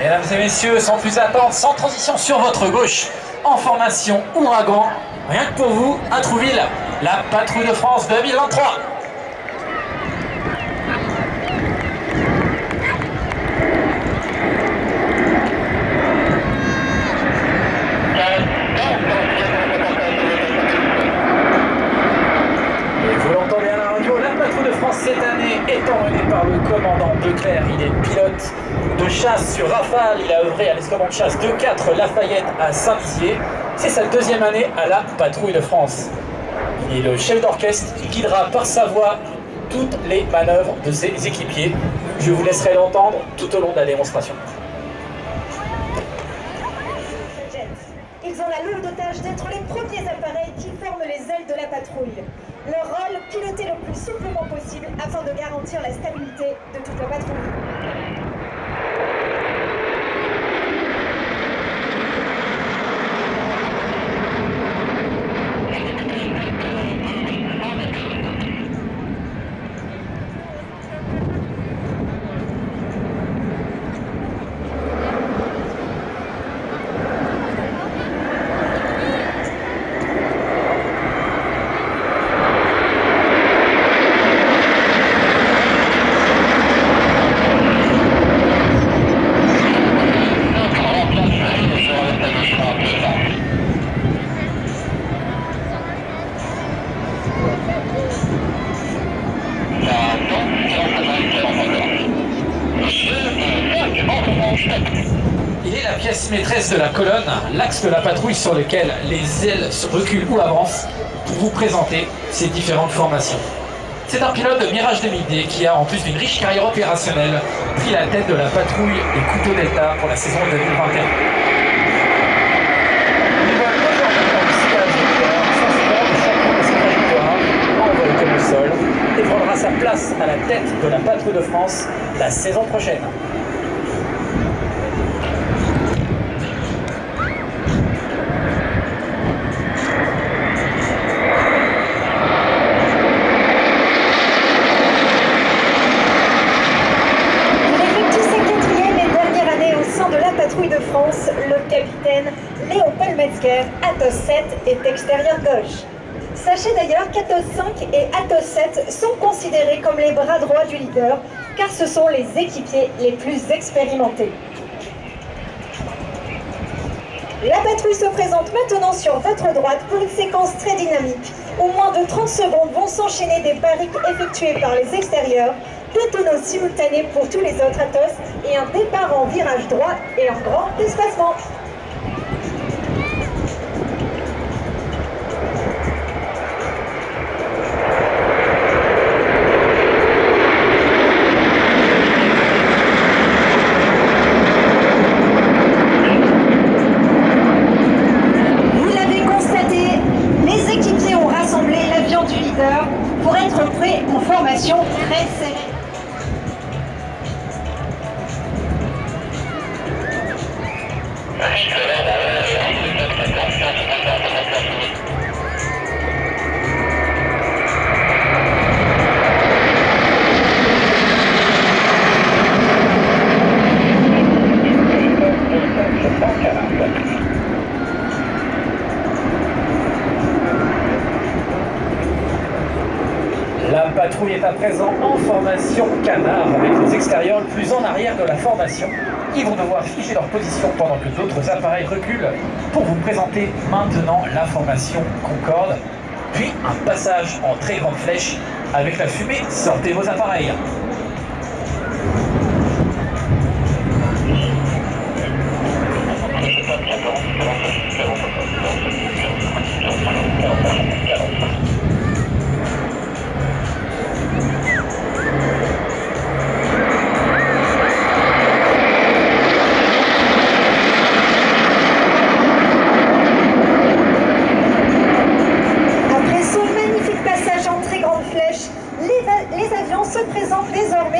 Mesdames et messieurs, sans plus attendre, sans transition sur votre gauche, en formation Ouragan, rien que pour vous, à Trouville, la Patrouille de France 2023. Cette année est emmené par le commandant Leclerc. Il est pilote de chasse sur Rafale. Il a œuvré à l'escadron de chasse 2-4 Lafayette à Saint-Dizier. C'est sa deuxième année à la Patrouille de France. Il est le chef d'orchestre qui guidera par sa voix toutes les manœuvres de ses équipiers. Je vous laisserai l'entendre tout au long de la démonstration. Ils ont la lourde tâche d'être les premiers appareils qui forment les ailes de la patrouille. Leur rôle, piloter le plus souplement possible afin de garantir la stabilité de toute la patrouille. Il est la pièce maîtresse de la colonne, l'axe de la patrouille sur lequel les ailes se reculent ou avancent pour vous présenter ces différentes formations. C'est un pilote de Mirage 2000D qui a, en plus d'une riche carrière opérationnelle, pris la tête de la patrouille des Couteaux Delta pour la saison 2021. Il vole aujourd'hui dans le sillage de Pierre, s'inspirant de chacun de ses trajectoires, envol comme au sol, et prendra sa place à la tête de la Patrouille de France la saison prochaine. De France, le capitaine Léopold Metzger, Athos 7 est extérieur gauche. Sachez d'ailleurs qu'Athos 5 et Athos 7 sont considérés comme les bras droits du leader, car ce sont les équipiers les plus expérimentés. La patrouille se présente maintenant sur votre droite pour une séquence très dynamique, où moins de 30 secondes vont s'enchaîner des barriques effectuées par les extérieurs, deux tonneaux simultanés pour tous les autres Athos et un départ en virage droit et en grand espacement. Vous l'avez constaté, les équipiers ont rassemblé l'avion du leader pour être prêts en formation très serrée. La patrouille est à présent en formation canard avec les extérieurs le plus en arrière de la formation. Ils vont devoir figer leur position pendant que d'autres appareils reculent pour vous présenter maintenant la formation Concorde, puis un passage en très grande flèche avec la fumée. Sortez vos appareils.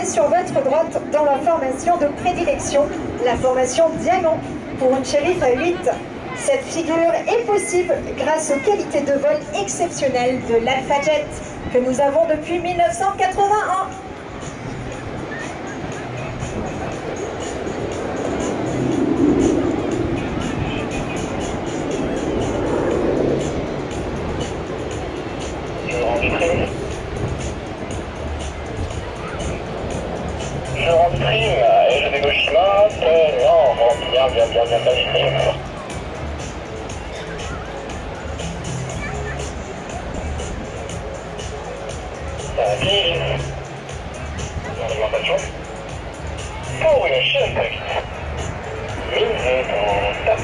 Sur votre droite dans la formation de prédilection, la formation Diamant, pour une Sheriff 8. Cette figure est possible grâce aux qualités de vol exceptionnelles de l'Alpha Jet que nous avons depuis 1981. Bien qualifié. L'alimentation pour une chaîne de vite. Mise en top.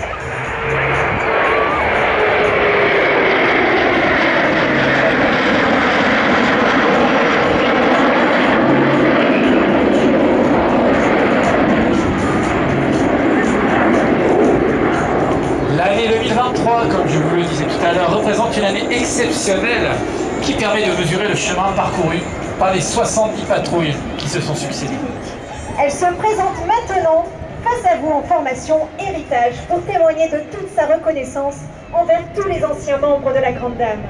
L'année 2023, comme je vous le disais tout à l'heure, représente une année exceptionnelle qui permet de mesurer le chemin parcouru par les 70 patrouilles qui se sont succédées. Elle se présente maintenant face à vous en formation héritage pour témoigner de toute sa reconnaissance envers tous les anciens membres de la Grande Dame.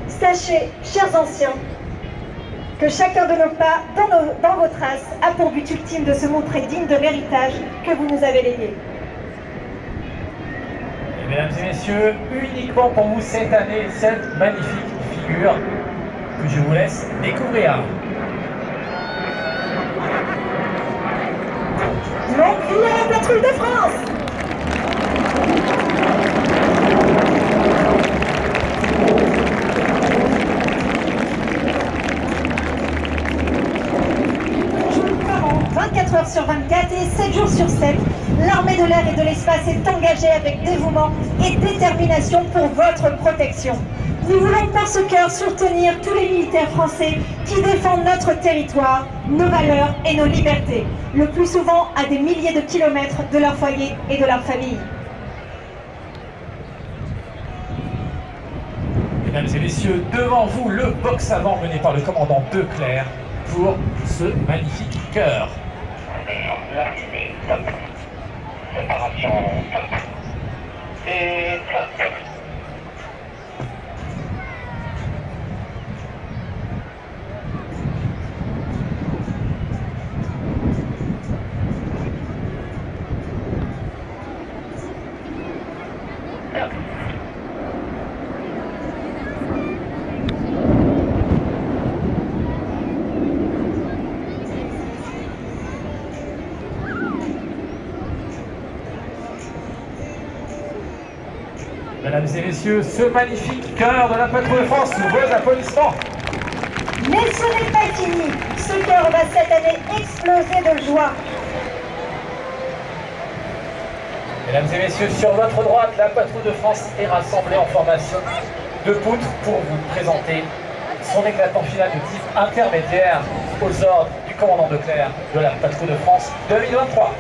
Sachez, chers anciens, que chacun de nos pas dans vos traces a pour but ultime de se montrer digne de l'héritage que vous nous avez légué. Et mesdames et messieurs, uniquement pour vous cette année, cette magnifique figure que je vous laisse découvrir. Longue vie à la patrouille de France! Par an, 24 heures sur 24 et 7 jours sur 7, l'armée de l'air et de l'espace est engagée avec dévouement et détermination pour votre protection. Nous voulons par ce cœur soutenir tous les militaires français qui défendent notre territoire, nos valeurs et nos libertés, le plus souvent à des milliers de kilomètres de leur foyer et de leur famille. Mesdames et messieurs, devant vous, le box avant mené par le commandant Declercq pour ce magnifique cœur. La fumée, top. Préparation, top. Et top. Mesdames et messieurs, ce magnifique cœur de la patrouille de France, sous vos applaudissements. Mais ce n'est pas fini. Ce cœur va cette année exploser de joie. Mesdames et messieurs, sur votre droite, la patrouille de France est rassemblée en formation de poutres pour vous présenter son éclatement final de type intermédiaire aux ordres du commandant Declercq de la patrouille de France 2023.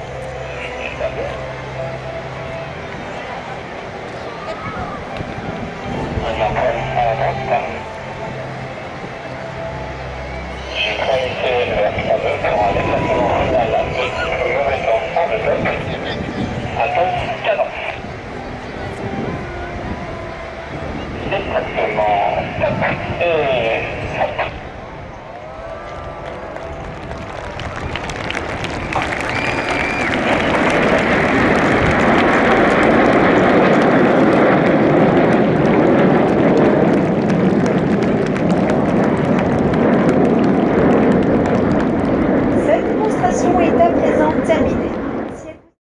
J'ai traversé le fameux pour un déplacement final de mauvais temps de top. Attends, cadence. Déplacement top.